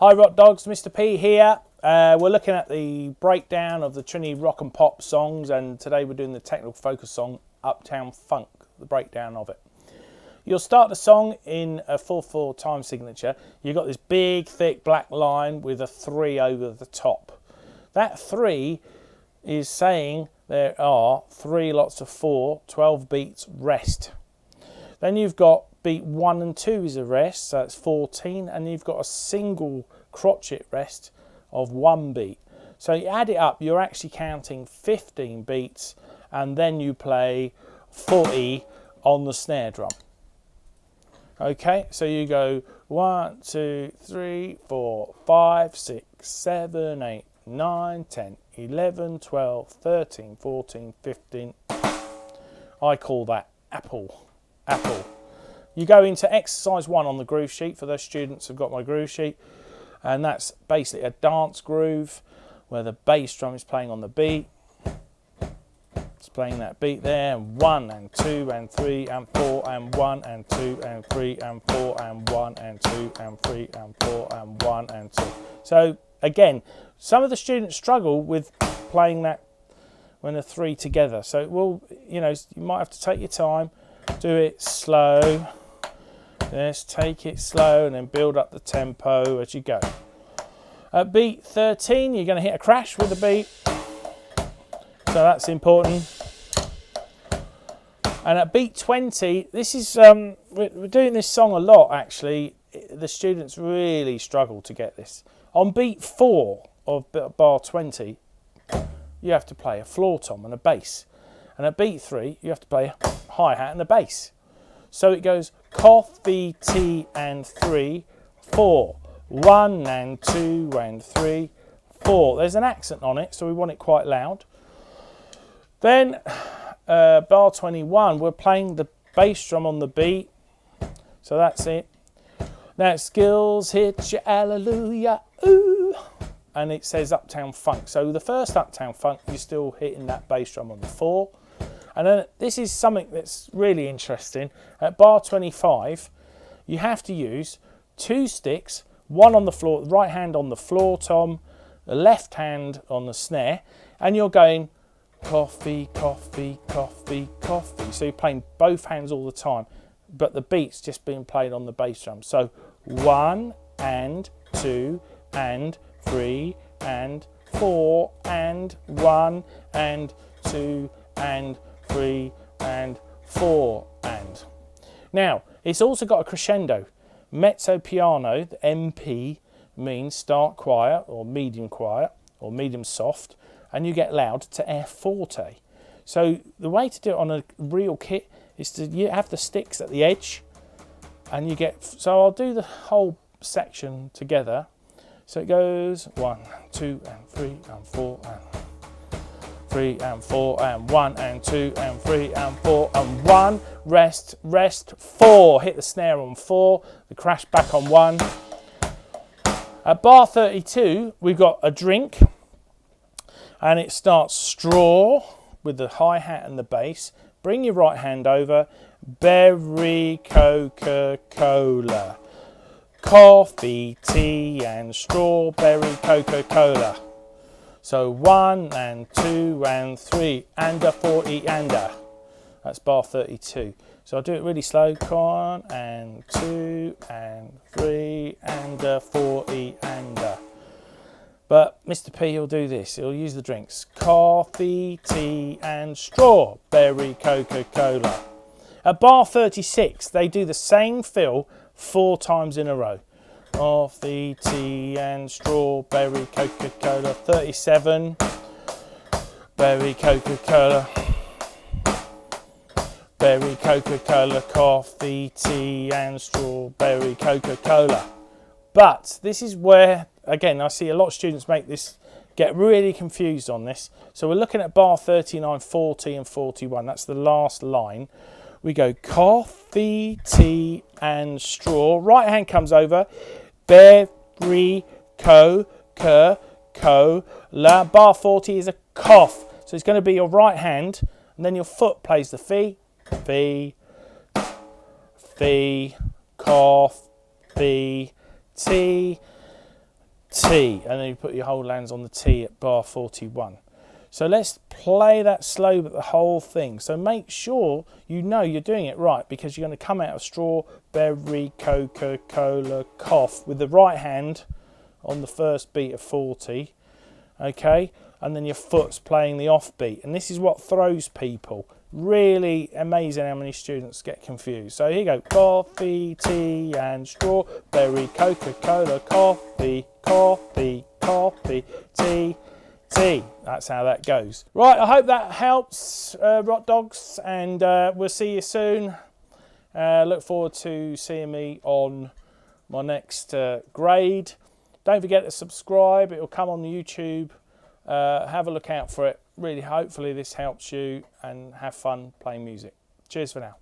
Hi Rock Dogs, Mr. P here. We're looking at the breakdown of the Trinity Rock and Pop songs, and today we're doing the technical focus song Uptown Funk, the breakdown of it. You'll start the song in a 4/4 time signature. You've got this big thick black line with a 3 over the top. That 3 is saying there are 3 lots of 4, 12 beats rest. Then you've got beat 1 and 2 is a rest, so it's 14, and you've got a single crotchet rest of 1 beat. So you add it up, you're actually counting 15 beats, and then you play 40 on the snare drum. Okay, so you go 1, 2, 3, 4, 5, 6, 7, 8, 9, 10, 11, 12, 13, 14, 15. I call that apple. You go into exercise 1 on the groove sheet. For those students who've got my groove sheet, and that's basically a dance groove where the bass drum is playing on the beat. It's playing that beat there, and 1 and 2 and 3 and 4 and 1 and 2 and 3 and 4 and 1 and 2 and 3 and 4 and 1 and 2. So again, some of the students struggle with playing that when the 3 together. So it will, you might have to take your time. Do it slow. Just take it slow and then build up the tempo as you go. At beat 13, you're going to hit a crash with the beat. So that's important. And at beat 20, this is we're doing this song a lot actually. The students really struggle to get this. On beat 4 of bar 20, you have to play a floor tom and a bass. And at beat 3, you have to play a hi-hat and a bass. So it goes coffee, tea and 3, 4, 1 and 2 and 3, 4. There's an accent on it, so we want it quite loud. Then bar 21, we're playing the bass drum on the beat. So that's it. Now skills hit you, hallelujah, ooh. And it says Uptown Funk. So the first Uptown Funk, you're still hitting that bass drum on the 4. And then this is something that's really interesting. At bar 25, you have to use 2 sticks, 1 on the floor, the right hand on the floor tom, the left hand on the snare, and you're going coffee, coffee, coffee, coffee. So you're playing both hands all the time, but the beat's just being played on the bass drum. So 1 and 2 and 3 and 4 and 1 and 2 and 3 and 4 and. Now, it's also got a crescendo. Mezzo piano, the MP, means start quiet or medium soft, and you get loud to air forte. So the way to do it on a real kit is you have the sticks at the edge, and you get, so I'll do the whole section together. So it goes 1, 2 and 3 and 4 and 3 and 4 and 1 and 2 and 3 and 4 and 1. Rest, 4. Hit the snare on 4. The crash back on 1. At bar 32, we've got a drink. And it starts straw with the hi-hat and the bass. Bring your right hand over. Berry Coca-Cola. Coffee, tea and strawberry Coca-Cola. So 1 and 2 and 3 and a 40 and a. That's bar 32. So I'll do it really slow. 1 and 2 and 3 and a 40 and a. But Mr. P will do this. He'll use the drinks. Coffee, tea and strawberry Coca-Cola. At bar 36, they do the same fill 4 times in a row. Coffee, tea and strawberry Coca-Cola. 37. Berry Coca-Cola. Berry Coca-Cola. Coffee, tea and strawberry Coca-Cola. But this is where, again, I see a lot of students get really confused on this. So we're looking at bar 39, 40 and 41. That's the last line. We go coffee, tea and straw. Right hand comes over. Berry Coca-Cola. Bar 40 is a cough. So it's going to be your right hand, and then your foot plays the fee, cough, tea, T, and then you put your hold hands on the T at bar 41. So let's play that slow, but the whole thing. So make sure you know you're doing it right, because you're going to come out of strawberry, Coca-Cola, cough with the right hand on the first beat of 40, okay? And then your foot's playing the off beat. And this is what throws people. Really amazing how many students get confused. So here you go. Coffee, tea and strawberry, Coca-Cola, coffee, coffee, coffee, tea, tea. That's how that goes. Right, I hope that helps, Rock Dogs, and we'll see you soon. Look forward to seeing me on my next grade. Don't forget to subscribe. It will come on the YouTube. Have a look out for it. Really, hopefully this helps you, and have fun playing music. Cheers for now.